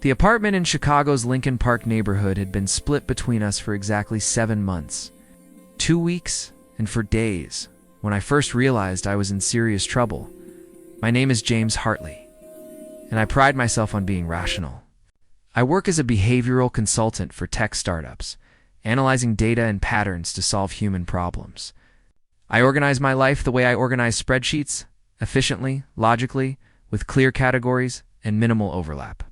The apartment in Chicago's Lincoln Park neighborhood had been split between us for exactly 7 months. 2 weeks, and for days, when I first realized I was in serious trouble. My name is James Hartley, and I pride myself on being rational. I work as a behavioral consultant for tech startups, analyzing data and patterns to solve human problems. I organize my life the way I organize spreadsheets, efficiently, logically, with clear categories and minimal overlap.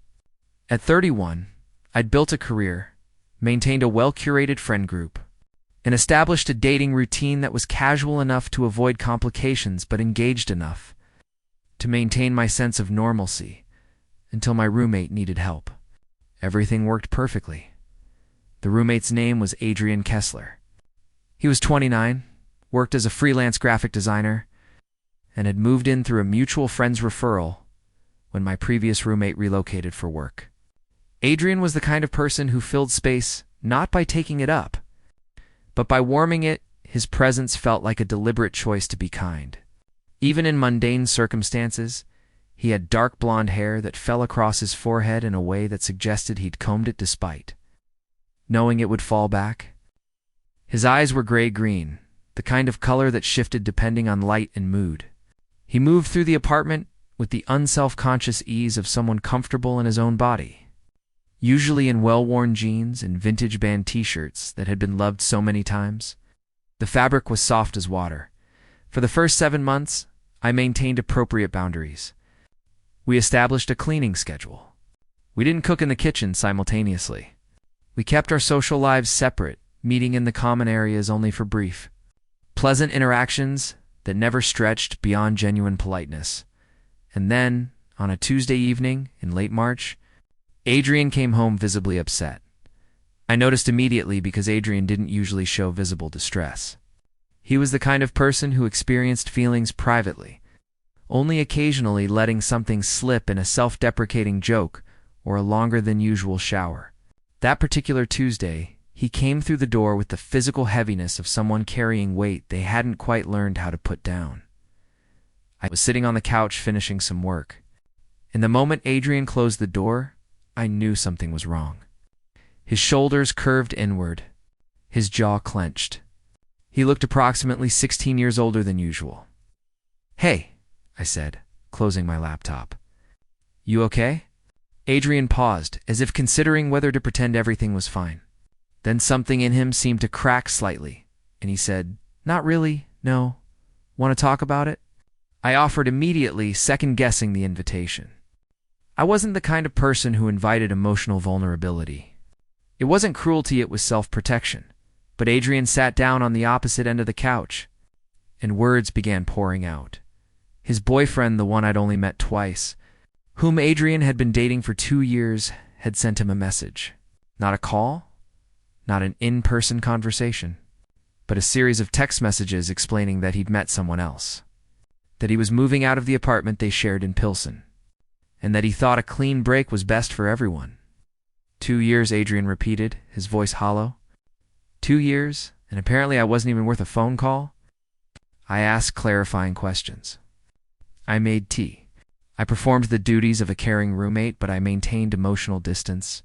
At 31, I'd built a career, maintained a well-curated friend group, and established a dating routine that was casual enough to avoid complications but engaged enough to maintain my sense of normalcy until my roommate needed help. Everything worked perfectly. The roommate's name was Adrian Kessler. He was 29, worked as a freelance graphic designer, and had moved in through a mutual friend's referral when my previous roommate relocated for work. Adrian was the kind of person who filled space not by taking it up, but by warming it. His presence felt like a deliberate choice to be kind. Even in mundane circumstances, he had dark blonde hair that fell across his forehead in a way that suggested he'd combed it despite knowing it would fall back. His eyes were gray-green, the kind of color that shifted depending on light and mood. He moved through the apartment with the unself-conscious ease of someone comfortable in his own body, usually in well-worn jeans and vintage band t-shirts that had been loved so many times. The fabric was soft as water. For the first 7 months, I maintained appropriate boundaries. We established a cleaning schedule. We didn't cook in the kitchen simultaneously. We kept our social lives separate, meeting in the common areas only for brief, pleasant interactions that never stretched beyond genuine politeness. And then, on a Tuesday evening in late March, Adrian came home visibly upset. I noticed immediately because Adrian didn't usually show visible distress. He was the kind of person who experienced feelings privately, only occasionally letting something slip in a self-deprecating joke or a longer-than-usual shower. That particular Tuesday, he came through the door with the physical heaviness of someone carrying weight they hadn't quite learned how to put down. I was sitting on the couch finishing some work. In the moment Adrian closed the door, I knew something was wrong. His shoulders curved inward, his jaw clenched. He looked approximately 16 years older than usual. "Hey," I said, closing my laptop. "You okay?" Adrian paused, as if considering whether to pretend everything was fine. Then something in him seemed to crack slightly, and he said, "Not really, no. Want to talk about it?" I offered immediately, second-guessing the invitation. I wasn't the kind of person who invited emotional vulnerability. It wasn't cruelty, it was self-protection. But Adrian sat down on the opposite end of the couch, and words began pouring out. His boyfriend, the one I'd only met twice, whom Adrian had been dating for 2 years, had sent him a message. Not a call, not an in-person conversation, but a series of text messages explaining that he'd met someone else, that he was moving out of the apartment they shared in Pilsen, and that he thought a clean break was best for everyone. 2 years, Adrian repeated, his voice hollow. 2 years, and apparently I wasn't even worth a phone call? I asked clarifying questions. I made tea. I performed the duties of a caring roommate, but I maintained emotional distance,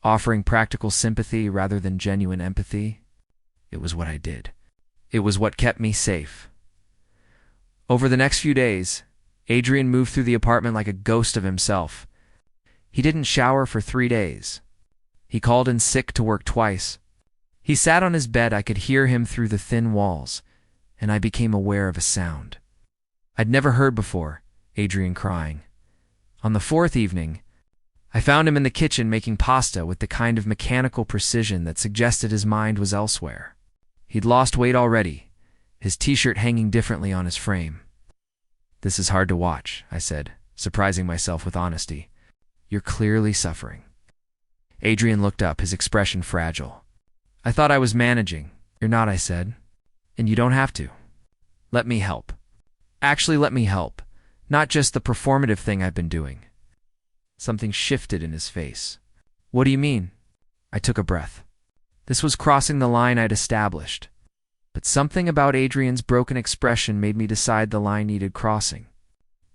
offering practical sympathy rather than genuine empathy. It was what I did. It was what kept me safe. Over the next few days, Adrian moved through the apartment like a ghost of himself. He didn't shower for 3 days. He called in sick to work twice. He sat on his bed. I could hear him through the thin walls, and I became aware of a sound I'd never heard before, Adrian crying. On the 4th evening, I found him in the kitchen making pasta with the kind of mechanical precision that suggested his mind was elsewhere. He'd lost weight already, his t-shirt hanging differently on his frame. "This is hard to watch," I said, surprising myself with honesty. "You're clearly suffering." Adrian looked up, his expression fragile. "I thought I was managing." "You're not," I said. "And you don't have to. Let me help. Actually, let me help. Not just the performative thing I've been doing." Something shifted in his face. "What do you mean?" I took a breath. This was crossing the line I'd established. But something about Adrian's broken expression made me decide the line needed crossing.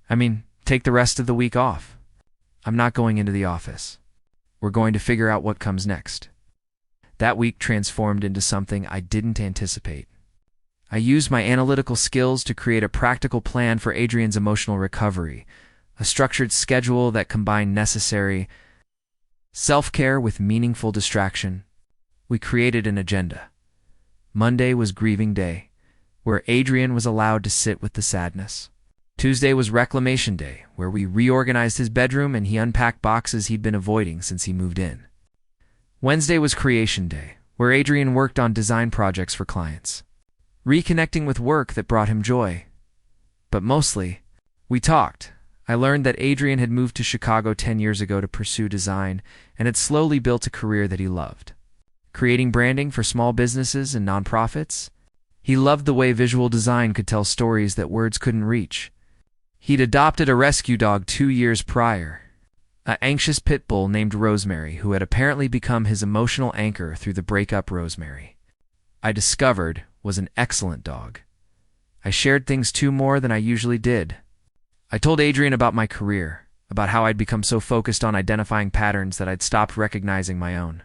"I mean, take the rest of the week off." I'm not going into the office. We're going to figure out what comes next. That week transformed into something I didn't anticipate. I used my analytical skills to create a practical plan for Adrian's emotional recovery, a structured schedule that combined necessary self-care with meaningful distraction. We created an agenda. Monday was grieving day, where Adrian was allowed to sit with the sadness. Tuesday was reclamation day, where we reorganized his bedroom and he unpacked boxes he'd been avoiding since he moved in. Wednesday was creation day, where Adrian worked on design projects for clients, reconnecting with work that brought him joy. But mostly, we talked. I learned that Adrian had moved to Chicago 10 years ago to pursue design and had slowly built a career that he loved. Creating branding for small businesses and nonprofits, he loved the way visual design could tell stories that words couldn't reach. He'd adopted a rescue dog 2 years prior, an anxious pit bull named Rosemary, who had apparently become his emotional anchor through the breakup. Rosemary, I discovered, was an excellent dog. I shared things too more than I usually did. I told Adrian about my career, about how I'd become so focused on identifying patterns that I'd stopped recognizing my own.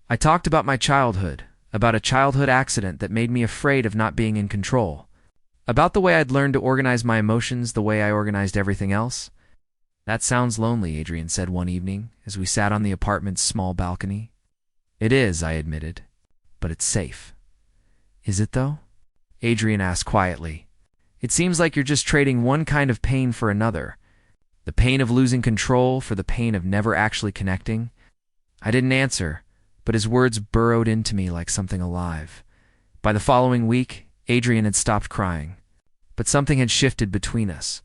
I talked about my childhood, about a childhood accident that made me afraid of not being in control, about the way I'd learned to organize my emotions the way I organized everything else. That sounds lonely, Adrian said one evening as we sat on the apartment's small balcony. It is, I admitted, but it's safe. Is it though? Adrian asked quietly. It seems like you're just trading one kind of pain for another, the pain of losing control for the pain of never actually connecting. I didn't answer, but his words burrowed into me like something alive. By the following week, Adrian had stopped crying, but something had shifted between us.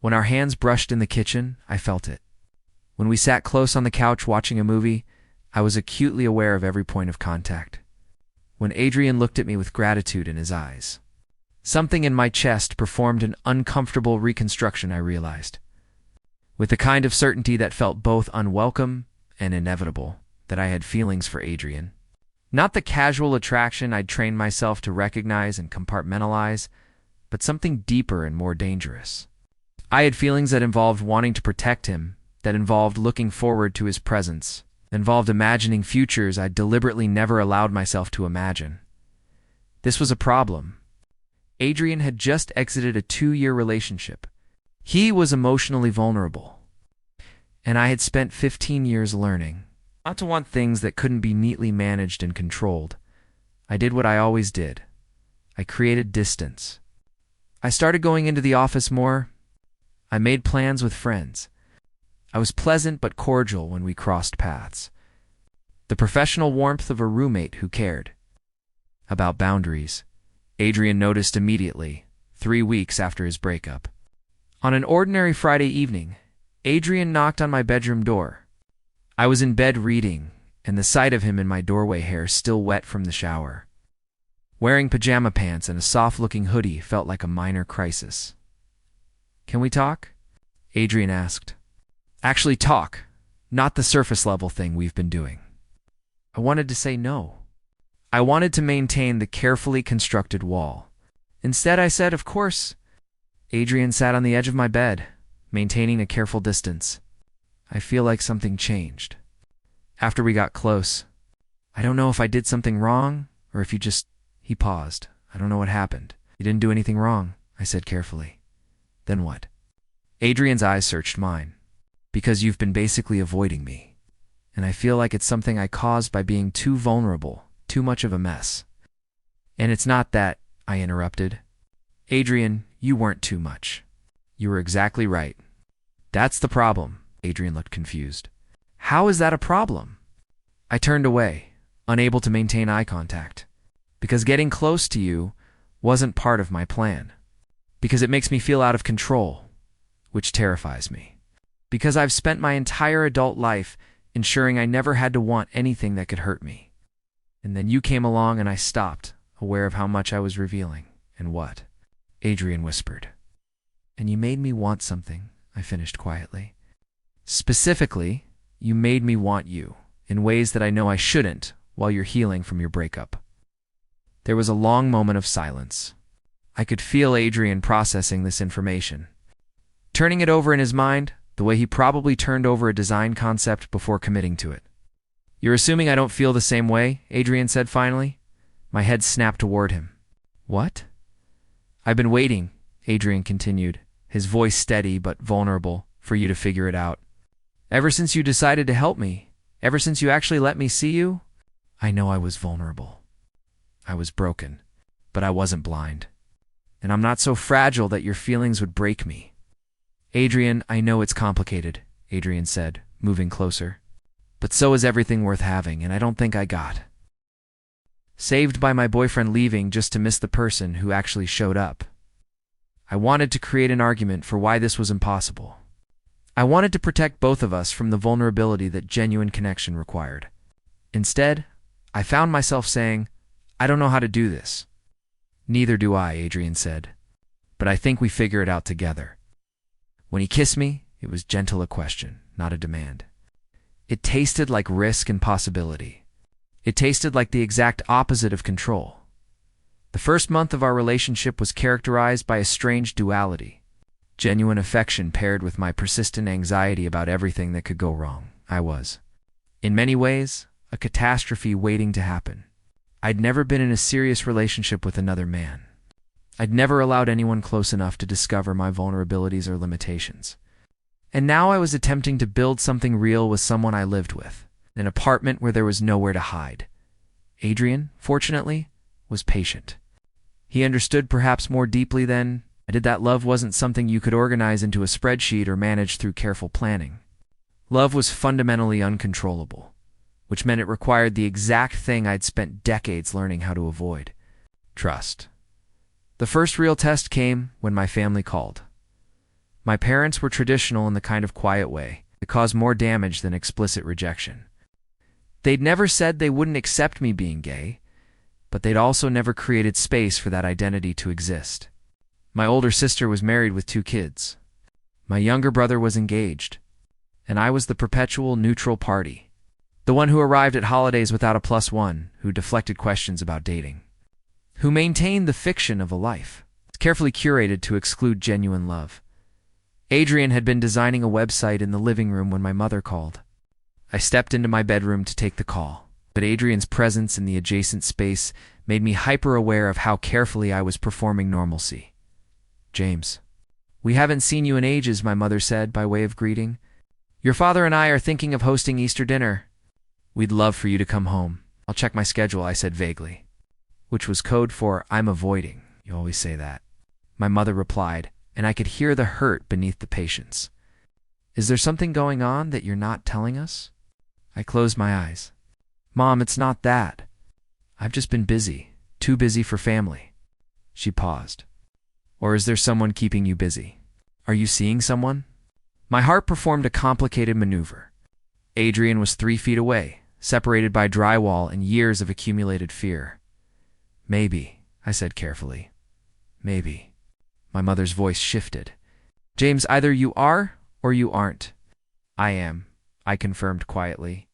When our hands brushed in the kitchen, I felt it. When we sat close on the couch watching a movie, I was acutely aware of every point of contact. When Adrian looked at me with gratitude in his eyes, something in my chest performed an uncomfortable reconstruction, I realized, with the kind of certainty that felt both unwelcome and inevitable, that I had feelings for Adrian. Not the casual attraction I'd trained myself to recognize and compartmentalize, but something deeper and more dangerous. I had feelings that involved wanting to protect him, that involved looking forward to his presence, that involved imagining futures I'd deliberately never allowed myself to imagine. This was a problem. Adrian had just exited a 2-year relationship. He was emotionally vulnerable, and I had spent 15 years learning not to want things that couldn't be neatly managed and controlled. I did what I always did. I created distance. I started going into the office more. I made plans with friends. I was pleasant but cordial when we crossed paths. The professional warmth of a roommate who cared. About boundaries, Adrian noticed immediately, 3 weeks after his breakup. On an ordinary Friday evening, Adrian knocked on my bedroom door. I was in bed reading, and the sight of him in my doorway, hair still wet from the shower, wearing pajama pants and a soft-looking hoodie, felt like a minor crisis. Can we talk? Adrian asked. Actually talk, not the surface-level thing we've been doing. I wanted to say no. I wanted to maintain the carefully constructed wall. Instead, I said, of course. Adrian sat on the edge of my bed, maintaining a careful distance. I feel like something changed. After we got close, I don't know if I did something wrong or if you just... He paused. I don't know what happened. You didn't do anything wrong, I said carefully. Then what? Adrian's eyes searched mine. Because you've been basically avoiding me. And I feel like it's something I caused by being too vulnerable, too much of a mess. And it's not that, I interrupted. Adrian, you weren't too much. You were exactly right. That's the problem. Adrian looked confused. How is that a problem? I turned away, unable to maintain eye contact. Because getting close to you wasn't part of my plan. Because it makes me feel out of control, which terrifies me. Because I've spent my entire adult life ensuring I never had to want anything that could hurt me. And then you came along and I stopped, aware of how much I was revealing. And what? Adrian whispered. And you made me want something, I finished quietly. Specifically, you made me want you, in ways that I know I shouldn't, while you're healing from your breakup. There was a long moment of silence. I could feel Adrian processing this information, turning it over in his mind, the way he probably turned over a design concept before committing to it. "You're assuming I don't feel the same way?" Adrian said finally. My head snapped toward him. "What?" "I've been waiting," Adrian continued, his voice steady but vulnerable, "for you to figure it out. Ever since you decided to help me, ever since you actually let me see you." I know I was vulnerable. I was broken, but I wasn't blind. "And I'm not so fragile that your feelings would break me." "Adrian, I know it's complicated," Adrian said, moving closer. "But so is everything worth having, and I don't think I got saved by my boyfriend leaving just to miss the person who actually showed up. I wanted to create an argument for why this was impossible. I wanted to protect both of us from the vulnerability that genuine connection required. Instead, I found myself saying, "I don't know how to do this." "Neither do I," Adrian said. "But I think we figure it out together." When he kissed me, it was gentle a question, not a demand. It tasted like risk and possibility. It tasted like the exact opposite of control. The first month of our relationship was characterized by a strange duality. Genuine affection paired with my persistent anxiety about everything that could go wrong. I was, in many ways, a catastrophe waiting to happen. I'd never been in a serious relationship with another man. I'd never allowed anyone close enough to discover my vulnerabilities or limitations. And now I was attempting to build something real with someone I lived with, an apartment where there was nowhere to hide. Adrian, fortunately, was patient. He understood perhaps more deeply than I did that love wasn't something you could organize into a spreadsheet or manage through careful planning. Love was fundamentally uncontrollable, which meant it required the exact thing I'd spent decades learning how to avoid: trust. The first real test came when my family called. My parents were traditional in the kind of quiet way that caused more damage than explicit rejection. They'd never said they wouldn't accept me being gay, but they'd also never created space for that identity to exist. My older sister was married with 2 kids. My younger brother was engaged, and I was the perpetual neutral party, the one who arrived at holidays without a +1, who deflected questions about dating, who maintained the fiction of a life, carefully curated to exclude genuine love. Adrian had been designing a website in the living room when my mother called. I stepped into my bedroom to take the call, but Adrian's presence in the adjacent space made me hyper-aware of how carefully I was performing normalcy. "James, we haven't seen you in ages," my mother said by way of greeting. "Your father and I are thinking of hosting Easter dinner. We'd love for you to come home." "I'll check my schedule," I said vaguely, which was code for "I'm avoiding. You always say that." My mother replied, and I could hear the hurt beneath the patience. "Is there something going on that you're not telling us?" I closed my eyes. "Mom, it's not that. I've just been busy, too busy for family." She paused. "Or is there someone keeping you busy? Are you seeing someone?" My heart performed a complicated maneuver. Adrian was 3 feet away, separated by drywall and years of accumulated fear. "Maybe," I said carefully. "Maybe." My mother's voice shifted. "James, either you are or you aren't." "I am," I confirmed quietly.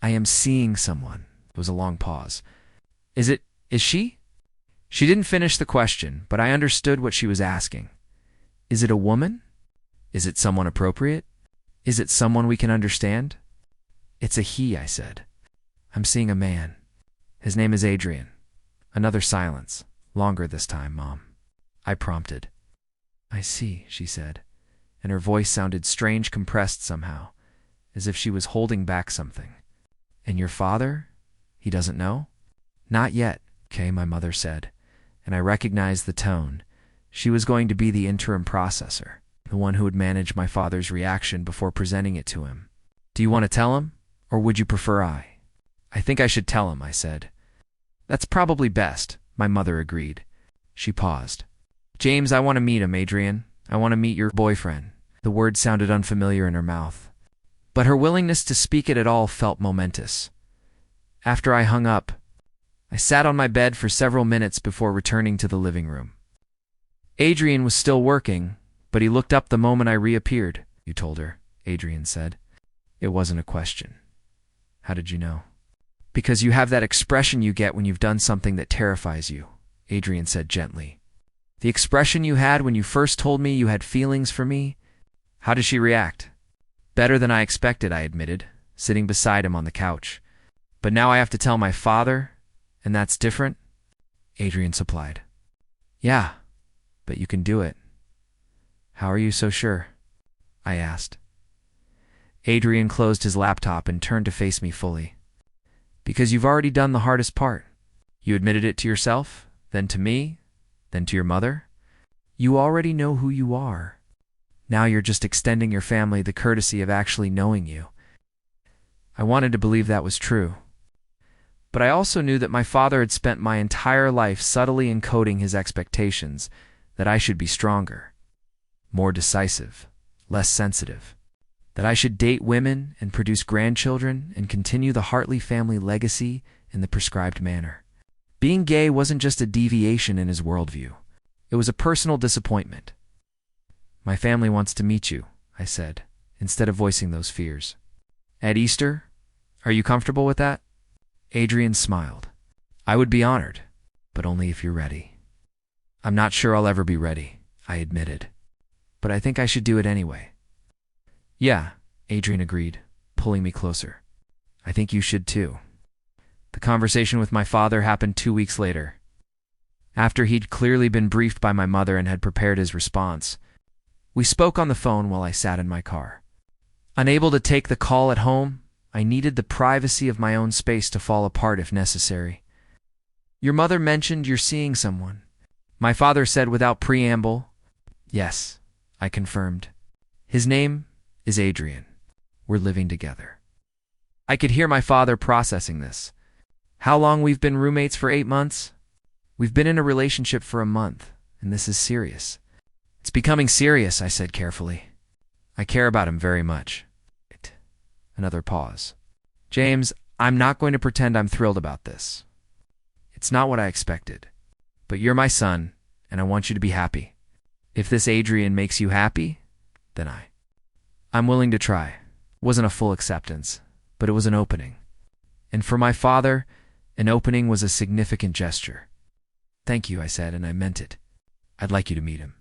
"I am seeing someone." It was a long pause. Is she?" She didn't finish the question, but I understood what she was asking. Is it a woman? Is it someone appropriate? Is it someone we can understand? "It's a he," I said. "I'm seeing a man. His name is Adrian." Another silence, longer this time, Mom. I prompted. "I see," she said, and her voice sounded strange, compressed somehow, as if she was holding back something. "And your father? He doesn't know?" "Not yet," okay, my mother said, and I recognized the tone. She was going to be the interim processor, the one who would manage my father's reaction before presenting it to him. "Do you want to tell him, or would you prefer I?" "I think I should tell him," I said. "That's probably best," my mother agreed. She paused. "James, I want to meet him, Adrian. I want to meet your boyfriend." The word sounded unfamiliar in her mouth, but her willingness to speak it at all felt momentous. After I hung up, I sat on my bed for several minutes before returning to the living room. Adrian was still working, but he looked up the moment I reappeared. "You told her," Adrian said. It wasn't a question. "How did you know?" "Because you have that expression you get when you've done something that terrifies you," Adrian said gently. "The expression you had when you first told me you had feelings for me." "How did she react?" Better than I expected, I admitted, sitting beside him on the couch. But now I have to tell my father, and that's different? Adrian supplied. Yeah, but you can do it. How are you so sure? I asked. Adrian closed his laptop and turned to face me fully. Because you've already done the hardest part. You admitted it to yourself, then to me, then to your mother. You already know who you are. Now you're just extending your family the courtesy of actually knowing you. I wanted to believe that was true. But I also knew that my father had spent my entire life subtly encoding his expectations that I should be stronger, more decisive, less sensitive, that I should date women and produce grandchildren and continue the Hartley family legacy in the prescribed manner. Being gay wasn't just a deviation in his worldview. It was a personal disappointment. My family wants to meet you, I said, instead of voicing those fears. At Easter? Are you comfortable with that? Adrian smiled. I would be honored, but only if you're ready. I'm not sure I'll ever be ready, I admitted, but I think I should do it anyway. Yeah, Adrian agreed, pulling me closer. I think you should too. The conversation with my father happened 2 weeks later. After he'd clearly been briefed by my mother and had prepared his response, we spoke on the phone while I sat in my car. Unable to take the call at home, I needed the privacy of my own space to fall apart if necessary. Your mother mentioned you're seeing someone. My father said without preamble. Yes, I confirmed. His name is Adrian. We're living together. I could hear my father processing this. How long we've been roommates? For 8 months? We've been in a relationship for a month, and this is serious. It's becoming serious, I said carefully. I care about him very much. Another pause. James, I'm not going to pretend I'm thrilled about this. It's not what I expected. But you're my son, and I want you to be happy. If this Adrian makes you happy, then I'm willing to try. It wasn't a full acceptance, but it was an opening. And for my father, an opening was a significant gesture. Thank you, I said, and I meant it. I'd like you to meet him.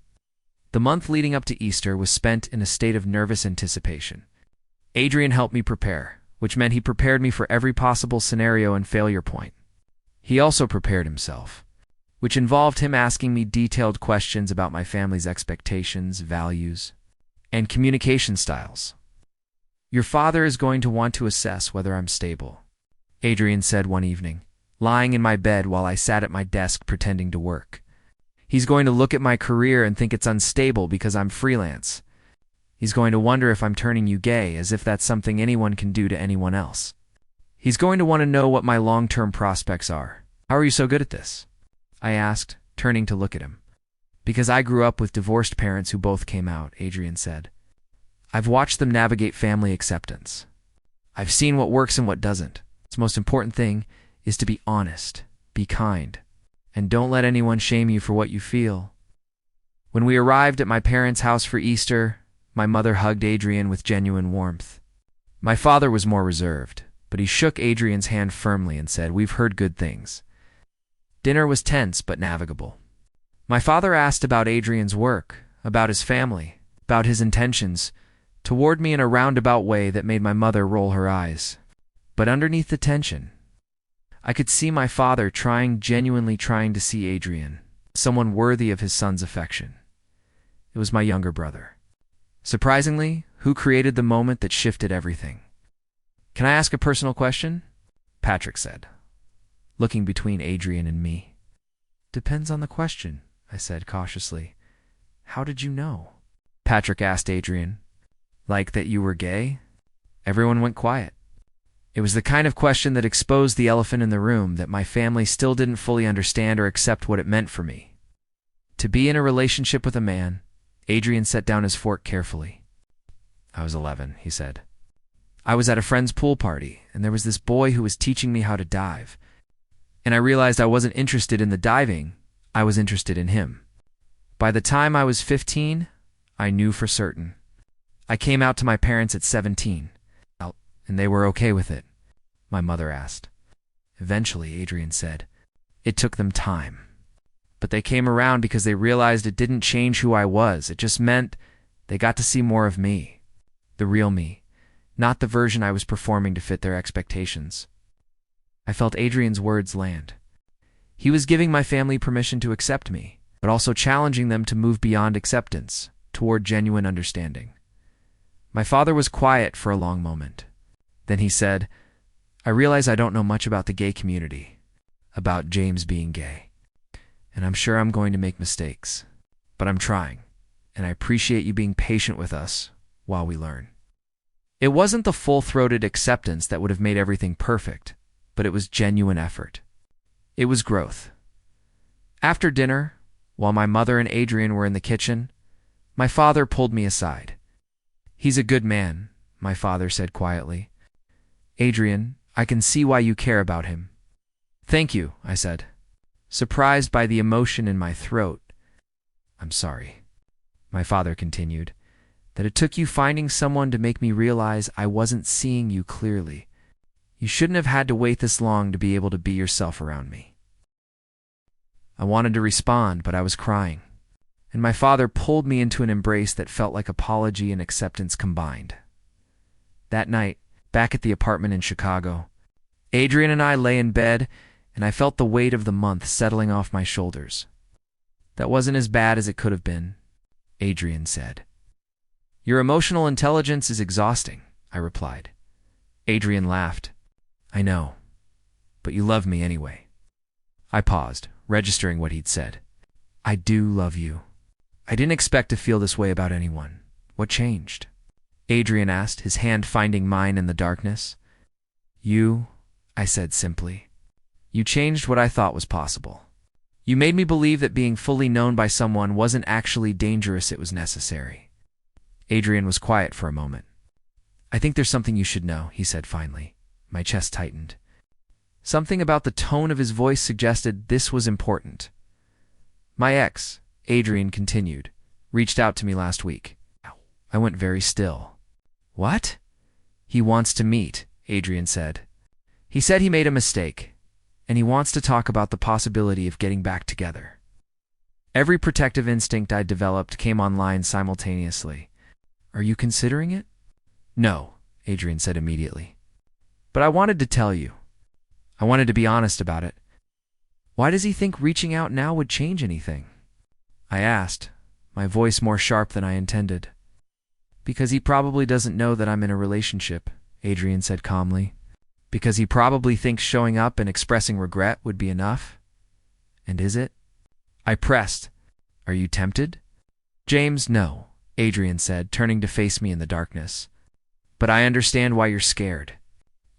The month leading up to Easter was spent in a state of nervous anticipation. Adrian helped me prepare, which meant he prepared me for every possible scenario and failure point. He also prepared himself, which involved him asking me detailed questions about my family's expectations, values, and communication styles. Your father is going to want to assess whether I'm stable, Adrian said one evening, lying in my bed while I sat at my desk pretending to work. He's going to look at my career and think it's unstable because I'm freelance. He's going to wonder if I'm turning you gay, as if that's something anyone can do to anyone else. He's going to want to know what my long-term prospects are. How are you so good at this? I asked, turning to look at him. Because I grew up with divorced parents who both came out, Adrian said. I've watched them navigate family acceptance. I've seen what works and what doesn't. The most important thing is to be honest, be kind, and don't let anyone shame you for what you feel. When we arrived at my parents' house for Easter, my mother hugged Adrian with genuine warmth. My father was more reserved, but he shook Adrian's hand firmly and said, "We've heard good things." Dinner was tense but navigable. My father asked about Adrian's work, about his family, about his intentions, toward me in a roundabout way that made my mother roll her eyes. But underneath the tension, I could see my father genuinely trying to see Adrian, someone worthy of his son's affection. It was my younger brother. Surprisingly, who created the moment that shifted everything? Can I ask a personal question? Patrick said, looking between Adrian and me. Depends on the question, I said cautiously. How did you know? Patrick asked Adrian. Like that you were gay? Everyone went quiet. It was the kind of question that exposed the elephant in the room, that my family still didn't fully understand or accept what it meant for me. To be in a relationship with a man. Adrian set down his fork carefully. I was 11, he said. I was at a friend's pool party, and there was this boy who was teaching me how to dive. And I realized I wasn't interested in the diving, I was interested in him. By the time I was 15, I knew for certain. I came out to my parents at 17, and they were okay with it, my mother asked. Eventually, Adrian said, it took them time. But they came around because they realized it didn't change who I was. It just meant they got to see more of me, the real me, not the version I was performing to fit their expectations. I felt Adrian's words land. He was giving my family permission to accept me, but also challenging them to move beyond acceptance, toward genuine understanding. My father was quiet for a long moment. Then he said, "I realize I don't know much about the gay community, about James being gay, and I'm sure I'm going to make mistakes, but I'm trying, and I appreciate you being patient with us while we learn." It wasn't the full-throated acceptance that would have made everything perfect, but it was genuine effort. It was growth. After dinner, while my mother and Adrian were in the kitchen, my father pulled me aside. "He's a good man," my father said quietly. "Adrian, I can see why you care about him." "Thank you," I said, surprised by the emotion in my throat. "I'm sorry," my father continued, "that it took you finding someone to make me realize I wasn't seeing you clearly. You shouldn't have had to wait this long to be able to be yourself around me." I wanted to respond, but I was crying, and my father pulled me into an embrace that felt like apology and acceptance combined. That night, back at the apartment in Chicago, Adrian and I lay in bed, and I felt the weight of the month settling off my shoulders. "That wasn't as bad as it could have been," Adrian said. "Your emotional intelligence is exhausting," I replied. Adrian laughed. "I know, but you love me anyway." I paused, registering what he'd said. "I do love you. I didn't expect to feel this way about anyone. What changed?" Adrian asked, his hand finding mine in the darkness. "You," I said simply. "You changed what I thought was possible. You made me believe that being fully known by someone wasn't actually dangerous, it was necessary." Adrian was quiet for a moment. "I think there's something you should know," he said finally. My chest tightened. Something about the tone of his voice suggested this was important. "My ex," Adrian continued, "reached out to me last week." I went very still. "What?" "He wants to meet," Adrian said. "He said he made a mistake, and he wants to talk about the possibility of getting back together." Every protective instinct I'd developed came online simultaneously. "Are you considering it?" "No," Adrian said immediately. "But I wanted to tell you. I wanted to be honest about it." "Why does he think reaching out now would change anything?" I asked, my voice more sharp than I intended. "Because he probably doesn't know that I'm in a relationship," Adrian said calmly. "Because he probably thinks showing up and expressing regret would be enough." "And is it?" I pressed. "Are you tempted?" "James, no," Adrian said, turning to face me in the darkness. "But I understand why you're scared.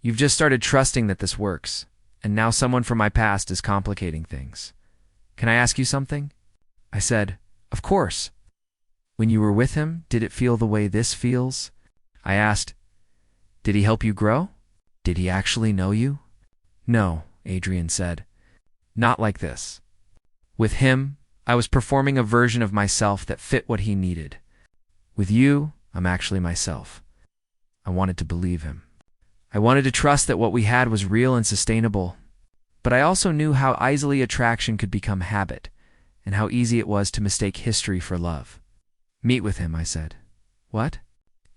You've just started trusting that this works, and now someone from my past is complicating things. Can I ask you something?" I said, "Of course." "When you were with him, did it feel the way this feels?" I asked. "Did he help you grow? Did he actually know you?" "No," Adrian said. "Not like this. With him, I was performing a version of myself that fit what he needed. With you, I'm actually myself." I wanted to believe him. I wanted to trust that what we had was real and sustainable. But I also knew how easily attraction could become habit, and how easy it was to mistake history for love. "Meet with him," I said. "What?"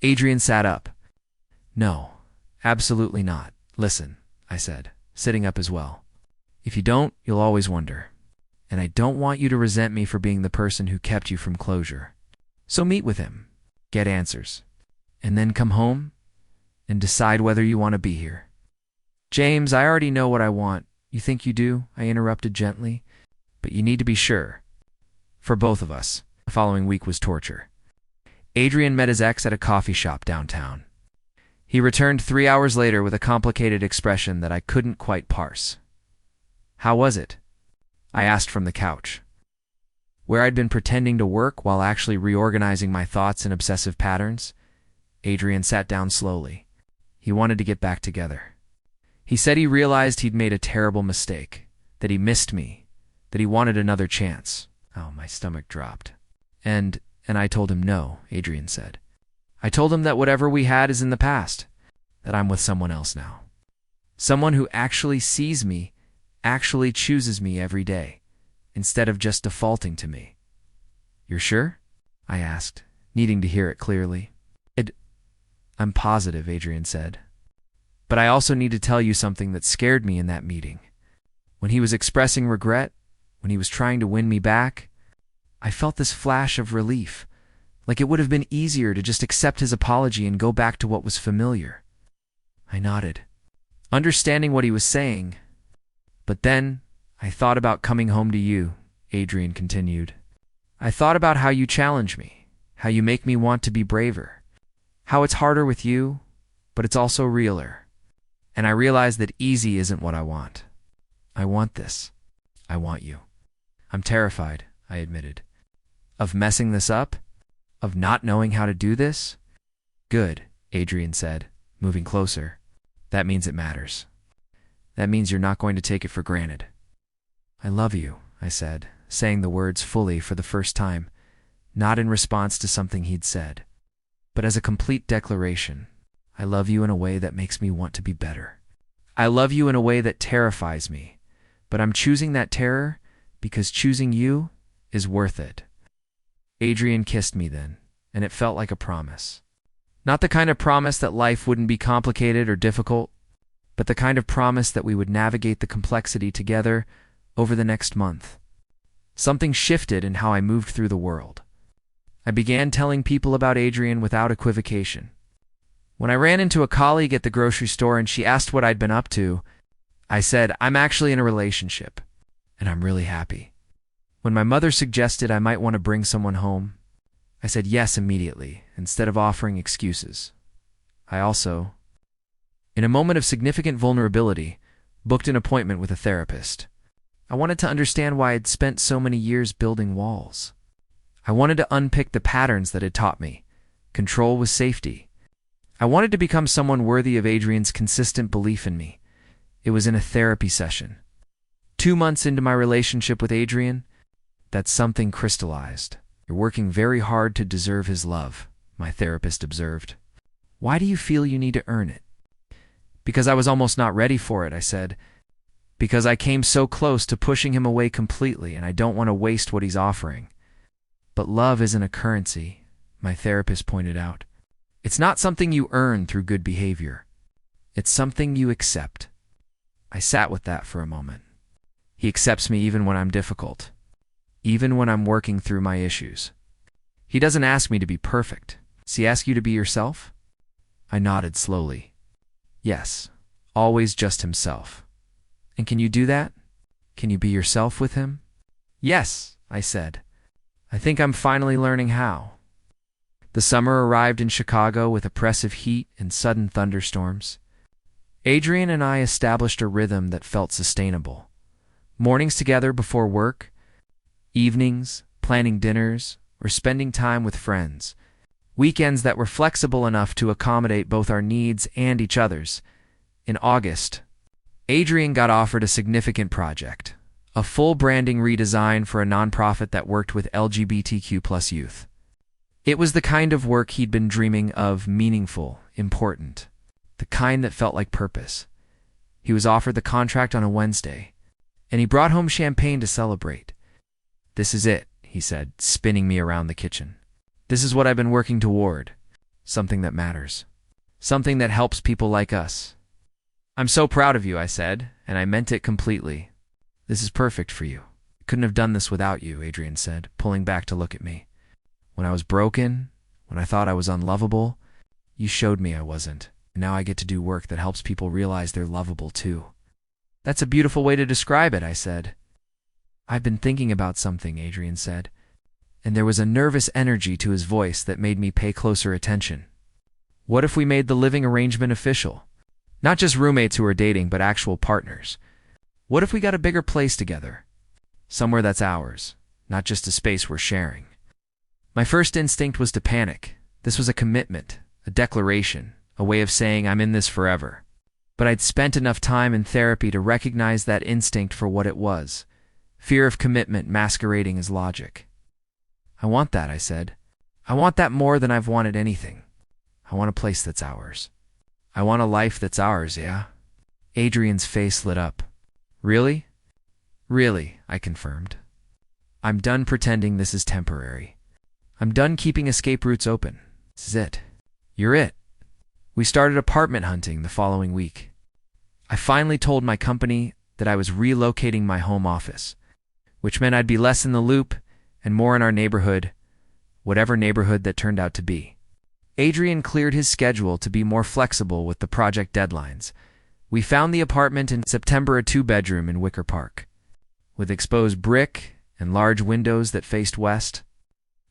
Adrian sat up. "No, absolutely not. Listen," I said, sitting up as well. "If you don't, you'll always wonder. And I don't want you to resent me for being the person who kept you from closure. So meet with him, get answers, and then come home and decide whether you want to be here." "James, I already know what I want." "You think you do?" I interrupted gently. "But you need to be sure. For both of us." The following week was torture. Adrian met his ex at a coffee shop downtown. He returned 3 hours later with a complicated expression that I couldn't quite parse. "How was it?" I asked from the couch, where I'd been pretending to work while actually reorganizing my thoughts and obsessive patterns. Adrian sat down slowly. He wanted to get back together. He said he realized he'd made a terrible mistake, that he missed me, that he wanted another chance. Oh, my stomach dropped. And I told him no, Adrian said. I told him that whatever we had is in the past, that I'm with someone else now. Someone who actually sees me, actually chooses me every day, instead of just defaulting to me. "You're sure?" I asked, needing to hear it clearly. I'm positive, Adrian said. But I also need to tell you something that scared me in that meeting. When he was expressing regret, when he was trying to win me back, I felt this flash of relief, like it would have been easier to just accept his apology and go back to what was familiar. I nodded, understanding what he was saying. But then, I thought about coming home to you, Adrian continued. I thought about how you challenge me, how you make me want to be braver, how it's harder with you, but it's also realer. And I realized that easy isn't what I want. I want this. I want you. I'm terrified, I admitted. Of messing this up? Of not knowing how to do this? Good, Adrian said, moving closer. That means it matters. That means you're not going to take it for granted. I love you, I said, saying the words fully for the first time, not in response to something he'd said, but as a complete declaration. I love you in a way that makes me want to be better. I love you in a way that terrifies me, but I'm choosing that terror because choosing you is worth it. Adrian kissed me then, and it felt like a promise. Not the kind of promise that life wouldn't be complicated or difficult, but the kind of promise that we would navigate the complexity together over the next month. Something shifted in how I moved through the world. I began telling people about Adrian without equivocation. When I ran into a colleague at the grocery store and she asked what I'd been up to, I said, I'm actually in a relationship, and I'm really happy. When my mother suggested I might want to bring someone home, I said yes immediately, instead of offering excuses. I also, in a moment of significant vulnerability, booked an appointment with a therapist. I wanted to understand why I'd spent so many years building walls. I wanted to unpick the patterns that had taught me. Control was safety. I wanted to become someone worthy of Adrian's consistent belief in me. It was in a therapy session. 2 months into my relationship with Adrian, that something crystallized. You're working very hard to deserve his love, my therapist observed. Why do you feel you need to earn it? Because I was almost not ready for it, I said. Because I came so close to pushing him away completely, and I don't want to waste what he's offering. But love isn't a currency, my therapist pointed out. It's not something you earn through good behavior. It's something you accept. I sat with that for a moment. He accepts me even when I'm difficult, even when I'm working through my issues. He doesn't ask me to be perfect. Does he ask you to be yourself? I nodded slowly. Yes, always just himself. And can you do that? Can you be yourself with him? Yes, I said. I think I'm finally learning how. The summer arrived in Chicago with oppressive heat and sudden thunderstorms. Adrian and I established a rhythm that felt sustainable. Mornings together before work, evenings, planning dinners, or spending time with friends. Weekends that were flexible enough to accommodate both our needs and each other's. In August, Adrian got offered a significant project, a full branding redesign for a nonprofit that worked with LGBTQ+ youth. It was the kind of work he'd been dreaming of, meaningful, important, the kind that felt like purpose. He was offered the contract on a Wednesday, and he brought home champagne to celebrate. This is it, he said, spinning me around the kitchen. This is what I've been working toward. Something that matters. Something that helps people like us. I'm so proud of you, I said, and I meant it completely. This is perfect for you. I couldn't have done this without you, Adrian said, pulling back to look at me. When I was broken, when I thought I was unlovable, you showed me I wasn't, and now I get to do work that helps people realize they're lovable too. That's a beautiful way to describe it, I said. I've been thinking about something, Adrian said, and there was a nervous energy to his voice that made me pay closer attention. What if we made the living arrangement official? Not just roommates who are dating, but actual partners. What if we got a bigger place together? Somewhere that's ours, not just a space we're sharing. My first instinct was to panic. This was a commitment, a declaration, a way of saying I'm in this forever. But I'd spent enough time in therapy to recognize that instinct for what it was. Fear of commitment masquerading as logic. I want that, I said. I want that more than I've wanted anything. I want a place that's ours. I want a life that's ours, yeah? Adrian's face lit up. Really? Really, I confirmed. I'm done pretending this is temporary. I'm done keeping escape routes open. This is it. You're it. We started apartment hunting the following week. I finally told my company that I was relocating my home office, which meant I'd be less in the loop and more in our neighborhood, whatever neighborhood that turned out to be. Adrian cleared his schedule to be more flexible with the project deadlines. We found the apartment in September, a 2-bedroom in Wicker Park, with exposed brick and large windows that faced west,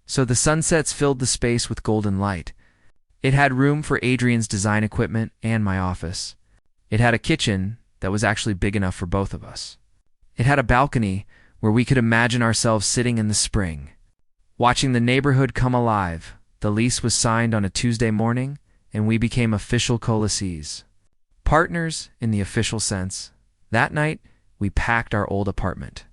so the sunsets filled the space with golden light. It had room for Adrian's design equipment and my office. It had a kitchen that was actually big enough for both of us. It had a balcony where we could imagine ourselves sitting in the spring, watching the neighborhood come alive. The lease was signed on a Tuesday morning, and we became official co-lessees, partners in the official sense. That night, we packed our old apartment.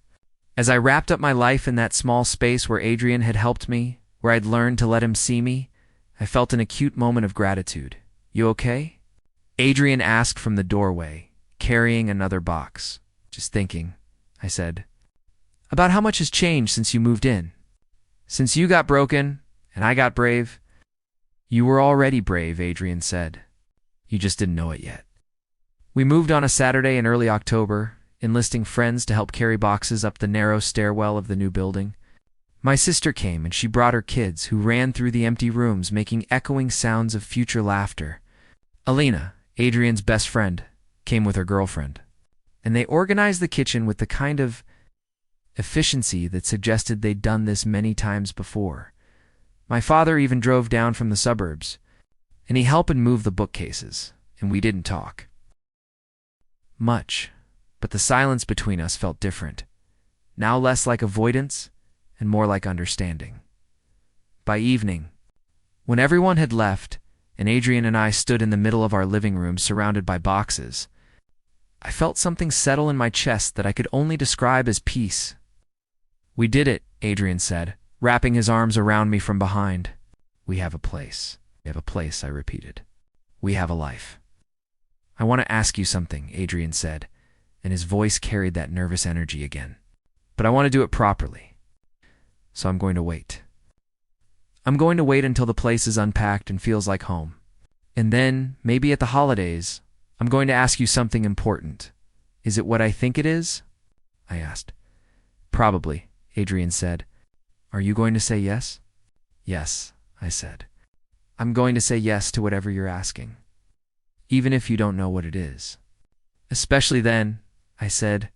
As I wrapped up my life in that small space where Adrian had helped me, where I'd learned to let him see me, I felt an acute moment of gratitude. "You okay?" Adrian asked from the doorway, carrying another box. "Just thinking," I said, "about how much has changed since you moved in. Since you got broken and I got brave." "You were already brave," Adrian said. "You just didn't know it yet." We moved on a Saturday in early October, enlisting friends to help carry boxes up the narrow stairwell of the new building. My sister came, and she brought her kids, who ran through the empty rooms, making echoing sounds of future laughter. Alina, Adrian's best friend, came with her girlfriend, and they organized the kitchen with the kind of efficiency that suggested they'd done this many times before. My father even drove down from the suburbs, and he helped move the bookcases, and we didn't talk much, but the silence between us felt different, now less like avoidance and more like understanding. By evening, when everyone had left and Adrian and I stood in the middle of our living room surrounded by boxes, I felt something settle in my chest that I could only describe as peace. "We did it," Adrian said, wrapping his arms around me from behind. "We have a place." "We have a place," I repeated. "We have a life." "I want to ask you something," Adrian said, and his voice carried that nervous energy again. "But I want to do it properly. So I'm going to wait. I'm going to wait until the place is unpacked and feels like home. And then, maybe at the holidays, I'm going to ask you something important. Is it what I think it is?" I asked. "Probably," Adrian said. "Are you going to say yes?" "Yes," I said. "I'm going to say yes to whatever you're asking, even if you don't know what it is." "Especially then," I said,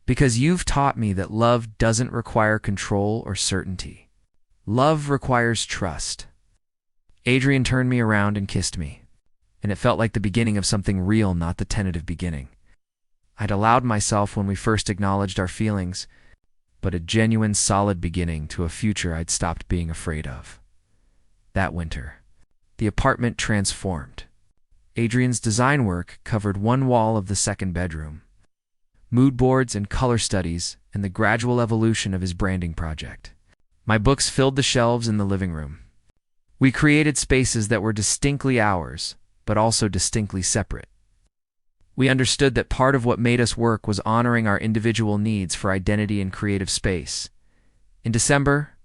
"because you've taught me that love doesn't require control or certainty. Love requires trust." Adrian turned me around and kissed me, and it felt like the beginning of something real, not the tentative beginning I'd allowed myself when we first acknowledged our feelings, but a genuine, solid beginning to a future I'd stopped being afraid of. That winter, the apartment transformed. Adrian's design work covered one wall of the second bedroom, mood boards and color studies, and the gradual evolution of his branding project. My books filled the shelves in the living room. We created spaces that were distinctly ours, but also distinctly separate. We understood that part of what made us work was honoring our individual needs for identity and creative space. In December,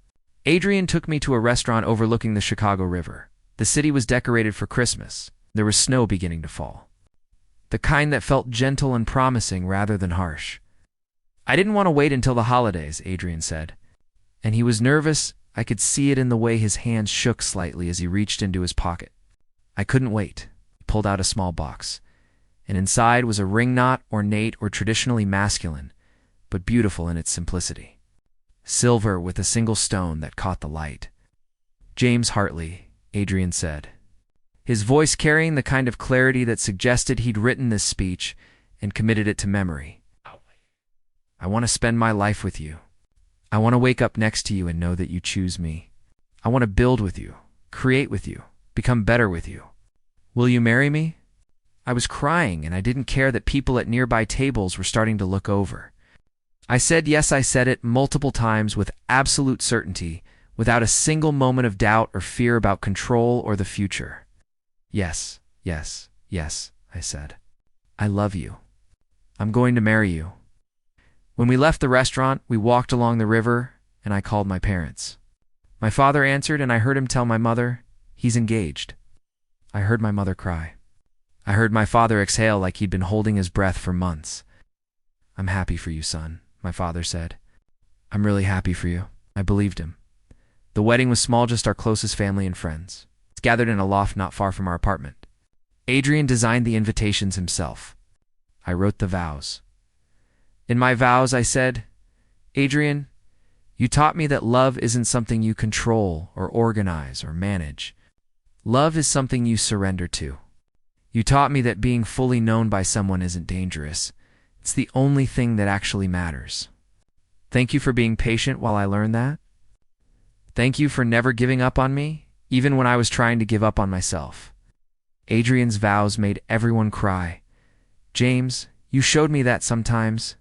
Adrian took me to a restaurant overlooking the Chicago River. The city was decorated for Christmas. There was snow beginning to fall, the kind that felt gentle and promising rather than harsh. "I didn't want to wait until the holidays," Adrian said, and he was nervous. I could see it in the way his hands shook slightly as he reached into his pocket. I couldn't wait. He pulled out a small box, and inside was a ring, not ornate or traditionally masculine, but beautiful in its simplicity. Silver with a single stone that caught the light. "James Hartley," Adrian said, his voice carrying the kind of clarity that suggested he'd written this speech and committed it to memory. "I want to spend my life with you. I want to wake up next to you and know that you choose me. I want to build with you, create with you, become better with you. Will you marry me?" I was crying, and I didn't care that people at nearby tables were starting to look over. I said yes. I said it multiple times with absolute certainty, without a single moment of doubt or fear about control or the future. "Yes, yes, yes," I said. "I love you. I'm going to marry you." When we left the restaurant, we walked along the river, and I called my parents. My father answered, and I heard him tell my mother, "He's engaged." I heard my mother cry. I heard my father exhale like he'd been holding his breath for months. "I'm happy for you, son," my father said. "I'm really happy for you." I believed him. The wedding was small, just our closest family and friends. It's gathered in a loft not far from our apartment. Adrian designed the invitations himself. I wrote the vows. In my vows, I said, "Adrian, you taught me that love isn't something you control or organize or manage. Love is something you surrender to. You taught me that being fully known by someone isn't dangerous. It's the only thing that actually matters. Thank you for being patient while I learned that. Thank you for never giving up on me, even when I was trying to give up on myself." Adrian's vows made everyone cry. "James, you showed me that sometimes